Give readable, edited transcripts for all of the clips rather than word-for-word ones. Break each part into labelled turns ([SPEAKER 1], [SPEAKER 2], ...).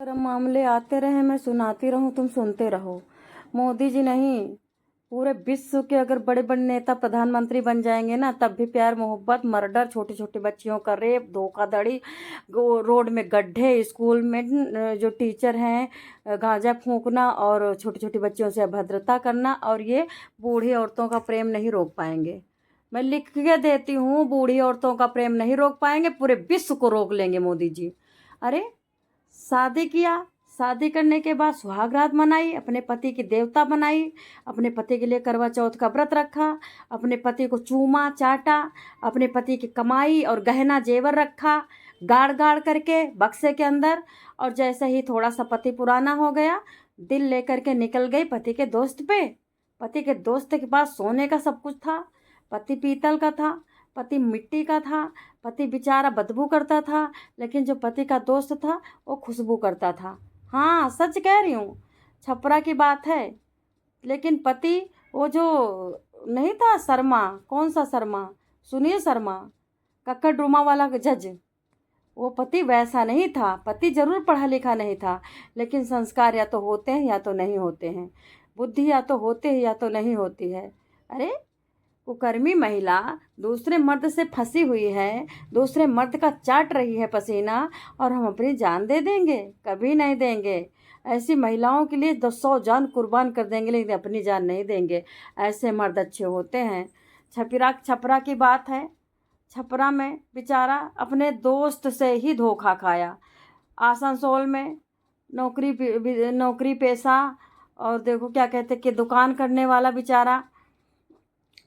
[SPEAKER 1] गर्म मामले आते रहे, मैं सुनाती रहूं, तुम सुनते रहो। मोदी जी नहीं, पूरे विश्व के अगर बड़े बड़े नेता प्रधानमंत्री बन जाएंगे ना, तब भी प्यार मोहब्बत, मर्डर, छोटी छोटी बच्चियों का रेप, धोखाधड़ी, रोड में गड्ढे, स्कूल में जो टीचर हैं गांजा फूंकना, और छोटी छोटी बच्चियों से अभद्रता करना, और ये बूढ़ी औरतों का प्रेम नहीं रोक पाएंगे। मैं लिख के देती हूँ, बूढ़ी औरतों का प्रेम नहीं रोक पाएंगे, पूरे विश्व को रोक लेंगे मोदी जी। अरे शादी किया, शादी करने के बाद सुहाग रात मनाई, अपने पति की देवता बनाई, अपने पति के लिए करवा चौथ का व्रत रखा, अपने पति को चूमा चाटा, अपने पति की कमाई और गहना जेवर रखा गाड़ गाड़ करके बक्से के अंदर। और जैसे ही थोड़ा सा पति पुराना हो गया, दिल लेकर के निकल गई पति के दोस्त पे। पति के दोस्त के पास सोने का सब कुछ था, पति पीतल का था, पति मिट्टी का था, पति बेचारा बदबू करता था, लेकिन जो पति का दोस्त था वो खुशबू करता था। हाँ, सच कह रही हूँ, छपरा की बात है। लेकिन पति वो जो नहीं था शर्मा, कौन सा शर्मा, सुनील शर्मा, कक्कड़ ड्रामा वाला जज, वो पति वैसा नहीं था। पति जरूर पढ़ा लिखा नहीं था, लेकिन संस्कार या तो होते हैं या तो नहीं होते हैं, बुद्धि या तो होते हैं या तो नहीं होती है। अरे कुकर्मी महिला दूसरे मर्द से फंसी हुई है, दूसरे मर्द का चाट रही है पसीना, और हम अपनी जान दे देंगे? कभी नहीं देंगे। ऐसी महिलाओं के लिए 200 जान कुर्बान कर देंगे, लेकिन अपनी जान नहीं देंगे। ऐसे मर्द अच्छे होते हैं। छपरा की बात है। छपरा में बेचारा अपने दोस्त से ही धोखा खाया। आसनसोल में नौकरी पेशा, और देखो क्या कहते कि दुकान करने वाला बेचारा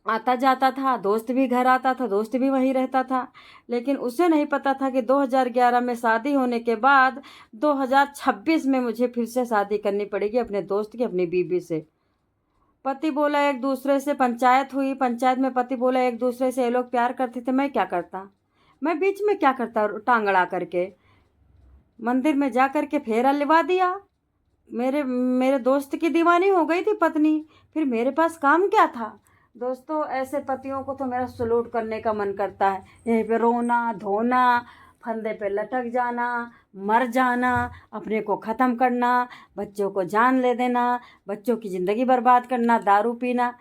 [SPEAKER 1] आता जाता था, दोस्त भी घर आता था, दोस्त भी वहीं रहता था, लेकिन उसे नहीं पता था कि 2011 में शादी होने के बाद 2026 में मुझे फिर से शादी करनी पड़ेगी अपने दोस्त की, अपनी बीवी से। पति बोला एक दूसरे से, पंचायत हुई, पंचायत में पति बोला एक दूसरे से ये लोग प्यार करते थे, मैं क्या करता, मैं बीच में क्या करता, टांग अड़ा करके मंदिर में जा कर के फेरा लिवा दिया। मेरे दोस्त की दीवानी हो गई थी पत्नी, फिर मेरे पास काम क्या था। दोस्तों, ऐसे पतियों को तो मेरा सलूट करने का मन करता है। यहीं पे रोना धोना, फंदे पे लटक जाना, मर जाना, अपने को ख़त्म करना, बच्चों को जान ले देना, बच्चों की ज़िंदगी बर्बाद करना, दारू पीना,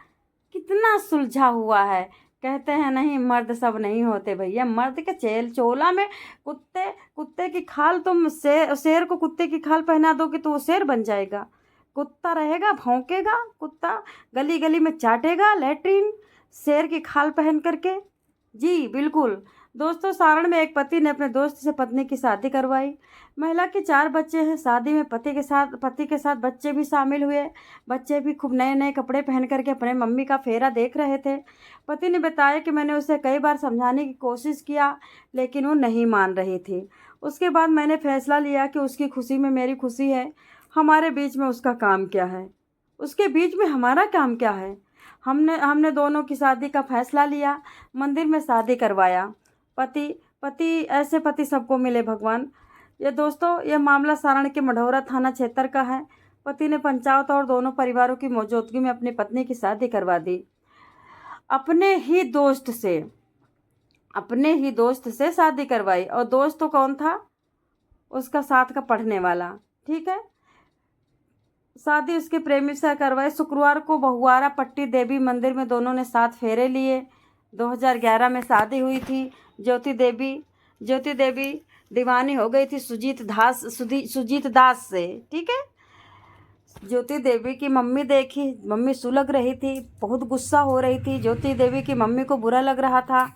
[SPEAKER 1] कितना सुलझा हुआ है। कहते हैं नहीं, मर्द सब नहीं होते भैया। मर्द के चोला में कुत्ते की खाल, तुम शेर को कुत्ते की खाल पहना दोगे तो वो शेर बन जाएगा। कुत्ता रहेगा, भौंकेगा, कुत्ता गली गली में चाटेगा लैट्रीन शेर की खाल पहन करके। जी बिल्कुल। दोस्तों, सारण में एक पति ने अपने दोस्त से पत्नी की शादी करवाई। महिला के 4 बच्चे हैं। शादी में पति के साथ बच्चे भी शामिल हुए। बच्चे भी खूब नए नए कपड़े पहन करके अपने मम्मी का फेरा देख रहे थे। पति ने बताया कि मैंने उसे कई बार समझाने की कोशिश किया, लेकिन वो नहीं मान रही थी। उसके बाद मैंने फैसला लिया कि उसकी खुशी में मेरी खुशी है, हमारे बीच में उसका काम क्या है, उसके बीच में हमारा काम क्या है। हमने दोनों की शादी का फैसला लिया, मंदिर में शादी करवाया। ऐसे पति सबको मिले भगवान। ये दोस्तों, ये मामला सारण के मढ़ौरा थाना क्षेत्र का है। पति ने पंचायत और दोनों परिवारों की मौजूदगी में अपनी पत्नी की शादी करवा दी। अपने ही दोस्त से शादी करवाई, और दोस्त तो कौन था, उसका साथ का पढ़ने वाला। ठीक है, शादी उसके प्रेमी से करवाई। शुक्रवार को बहुआरा पट्टी देवी मंदिर में दोनों ने 7 फेरे लिए। 2011 में शादी हुई थी। ज्योति देवी दीवानी हो गई थी सुजीत दास से। ठीक है, ज्योति देवी की मम्मी देखी, मम्मी सुलग रही थी, बहुत गुस्सा हो रही थी। ज्योति देवी की मम्मी को बुरा लग रहा था।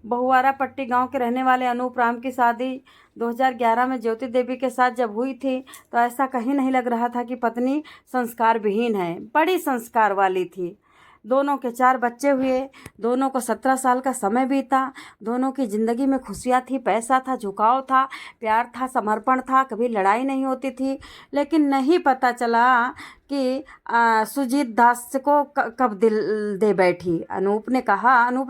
[SPEAKER 1] बहुआरा पट्टी गांव के रहने वाले अनूप राम की शादी 2011 में ज्योति देवी के साथ जब हुई थी, तो ऐसा कहीं नहीं लग रहा था कि पत्नी संस्कार विहीन है, बड़ी संस्कार वाली थी। दोनों के 4 बच्चे हुए। दोनों को 17 साल का समय बीता। दोनों की ज़िंदगी में खुशियाँ थी, पैसा था, झुकाव था, प्यार था, समर्पण था, कभी लड़ाई नहीं होती थी। लेकिन नहीं पता चला कि सुजीत दास को कब दिल दे बैठी। अनूप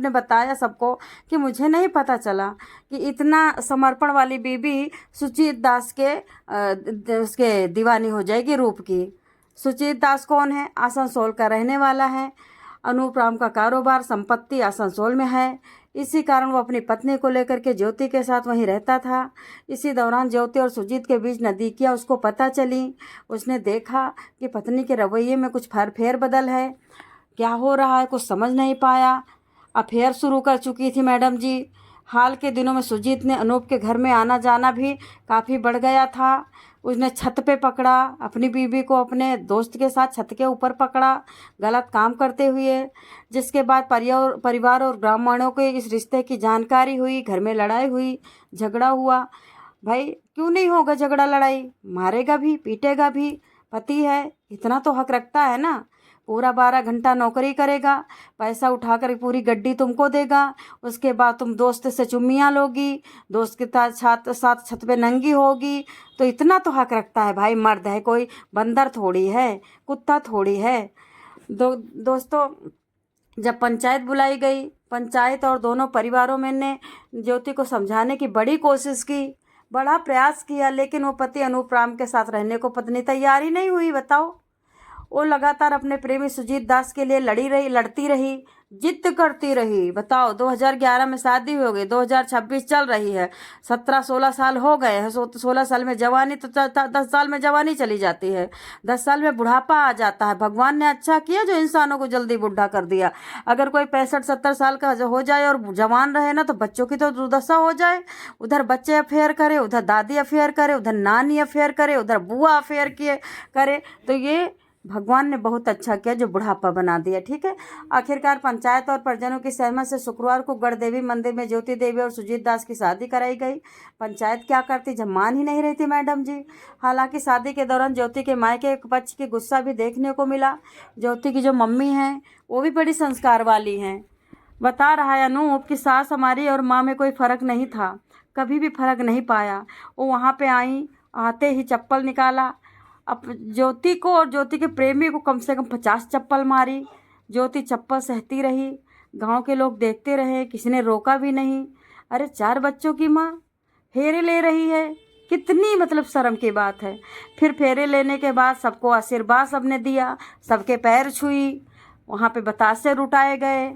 [SPEAKER 1] ने बताया सबको कि मुझे नहीं पता चला कि इतना समर्पण वाली बीबी सुजीत दास के उसके दीवानी हो जाएगी रूप की। सुजीत दास कौन है? आसनसोल का रहने वाला है। अनूप राम का कारोबार संपत्ति आसनसोल में है। इसी कारण वो अपनी पत्नी को लेकर के ज्योति के साथ वहीं रहता था। इसी दौरान ज्योति और सुजीत के बीच नज़दीकियाँ उसको पता चली। उसने देखा कि पत्नी के रवैये में कुछ फेरबदल है, क्या हो रहा है कुछ समझ नहीं पाया। अफेयर शुरू कर चुकी थी मैडम जी। हाल के दिनों में सुजीत ने अनूप के घर में आना जाना भी काफ़ी बढ़ गया था। उसने छत पे पकड़ा अपनी बीवी को, अपने दोस्त के साथ छत के ऊपर पकड़ा गलत काम करते हुए, जिसके बाद परिवार और ब्राह्मणों के इस रिश्ते की जानकारी हुई। घर में लड़ाई हुई, झगड़ा हुआ। भाई क्यों नहीं होगा झगड़ा लड़ाई, मारेगा भी पीटेगा भी, पति है, इतना तो हक रखता है ना। पूरा 12 घंटा नौकरी करेगा, पैसा उठाकर पूरी गड्डी तुमको देगा, उसके बाद तुम दोस्त से चुम्मियाँ लोगी, दोस्त के साथ छत पे नंगी होगी, तो इतना तो हक रखता है भाई। मर्द है, कोई बंदर थोड़ी है, कुत्ता थोड़ी है। दोस्तों, जब पंचायत बुलाई गई, पंचायत और दोनों परिवारों में ने ज्योति को समझाने की बड़ी कोशिश की, बड़ा प्रयास किया, लेकिन वो पति अनूप राम के साथ रहने को पत्नी तैयार ही नहीं हुई। बताओ, वो लगातार अपने प्रेमी सुजीत दास के लिए लड़ती रही, जिद करती रही। बताओ, 2011 में शादी हो गई, 2026 चल रही है, 17-16 साल हो गए हैं। 16 साल में जवानी, तो 10 साल में जवानी चली जाती है, 10 साल में बुढ़ापा आ जाता है। भगवान ने अच्छा किया जो इंसानों को जल्दी बुढ़ा कर दिया। अगर कोई 65-70 साल का हो जाए और जवान रहे ना, तो बच्चों की तो दुर्दशा हो जाए। उधर बच्चे अफेयर करे, उधर दादी अफेयर करे, उधर नानी अफेयर करे, उधर बुआ अफेयर करे। तो ये भगवान ने बहुत अच्छा किया जो बुढ़ापा बना दिया। ठीक है, आखिरकार पंचायत और परिजनों की सहमति से शुक्रवार को गढ़देवी मंदिर में ज्योति देवी और सुजीत दास की शादी कराई गई। पंचायत क्या करती जब मान ही नहीं रही थी मैडम जी। हालांकि शादी के दौरान ज्योति के मायके पक्ष की गुस्सा भी देखने को मिला। ज्योति की जो मम्मी हैं वो भी बड़ी संस्कार वाली हैं। बता रहा है अनूप की सास हमारी और माँ में कोई फ़र्क नहीं था, कभी भी फ़र्क नहीं पाया। वो वहाँ पे आई, आते ही चप्पल निकाला, अब ज्योति को और ज्योति के प्रेमी को कम से कम 50 चप्पल मारी। ज्योति चप्पल सहती रही, गांव के लोग देखते रहे, किसी ने रोका भी नहीं। अरे 4 बच्चों की माँ फेरे ले रही है, कितनी मतलब शर्म की बात है। फिर फेरे लेने के बाद सबको आशीर्वाद सबने दिया, सबके पैर छुई, वहाँ पे बतासे लुटाए गए।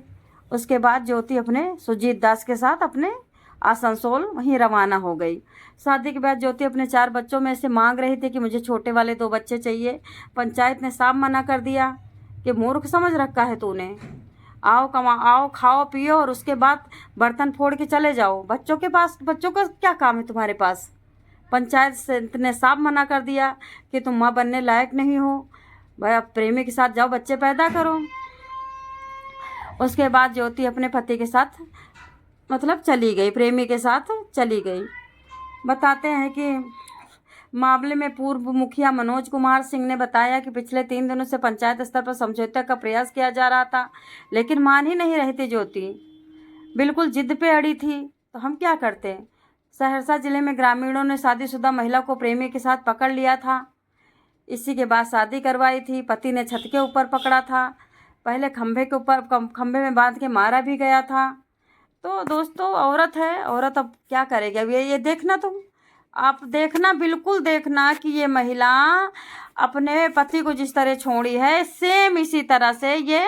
[SPEAKER 1] उसके बाद ज्योति अपने सुजीत दास के साथ अपने आसनसोल वहीं रवाना हो गई। शादी के बाद ज्योति अपने 4 बच्चों में से मांग रही थी कि मुझे छोटे वाले 2 बच्चे चाहिए। पंचायत ने साफ मना कर दिया कि मूर्ख समझ रखा है तूने, आओ खाओ पियो और उसके बाद बर्तन फोड़ के चले जाओ। बच्चों का क्या काम है तुम्हारे पास। पंचायत ने साफ मना कर दिया कि तुम माँ बनने लायक नहीं हो, भाई अब प्रेमी के साथ जाओ, बच्चे पैदा करो। उसके बाद ज्योति अपने पति के साथ मतलब चली गई, प्रेमी के साथ चली गई। बताते हैं कि मामले में पूर्व मुखिया मनोज कुमार सिंह ने बताया कि पिछले 3 दिनों से पंचायत स्तर पर समझौते का प्रयास किया जा रहा था, लेकिन मान ही नहीं रही थी ज्योति, बिल्कुल जिद पे अड़ी थी। तो हम क्या करते। सहरसा जिले में ग्रामीणों ने शादीशुदा महिला को प्रेमी के साथ पकड़ लिया था, इसी के बाद शादी करवाई थी। पति ने छत के ऊपर पकड़ा था, पहले खंभे में बांध के मारा भी गया था। तो दोस्तों, औरत है, औरत अब क्या करेगी। अब ये देखना, आप देखना, बिल्कुल देखना कि ये महिला अपने पति को जिस तरह छोड़ी है, सेम इसी तरह से ये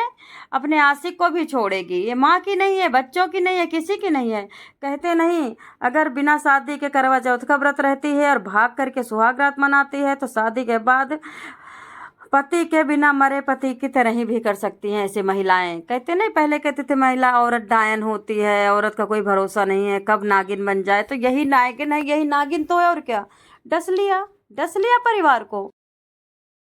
[SPEAKER 1] अपने आशिक को भी छोड़ेगी। ये माँ की नहीं है, बच्चों की नहीं है, किसी की नहीं है। कहते नहीं, अगर बिना शादी के करवा चौथ का व्रत रहती है और भाग करके सुहाग रात मनाती है, तो शादी के बाद पति के बिना मरे पति की तरह ही भी कर सकती हैं ऐसे महिलाएं। कहते नहीं, पहले कहते थे महिला औरत डायन होती है, औरत का कोई भरोसा नहीं है, कब नागिन बन जाए। तो यही नागिन है, यही नागिन तो है, और क्या। डस लिया परिवार को।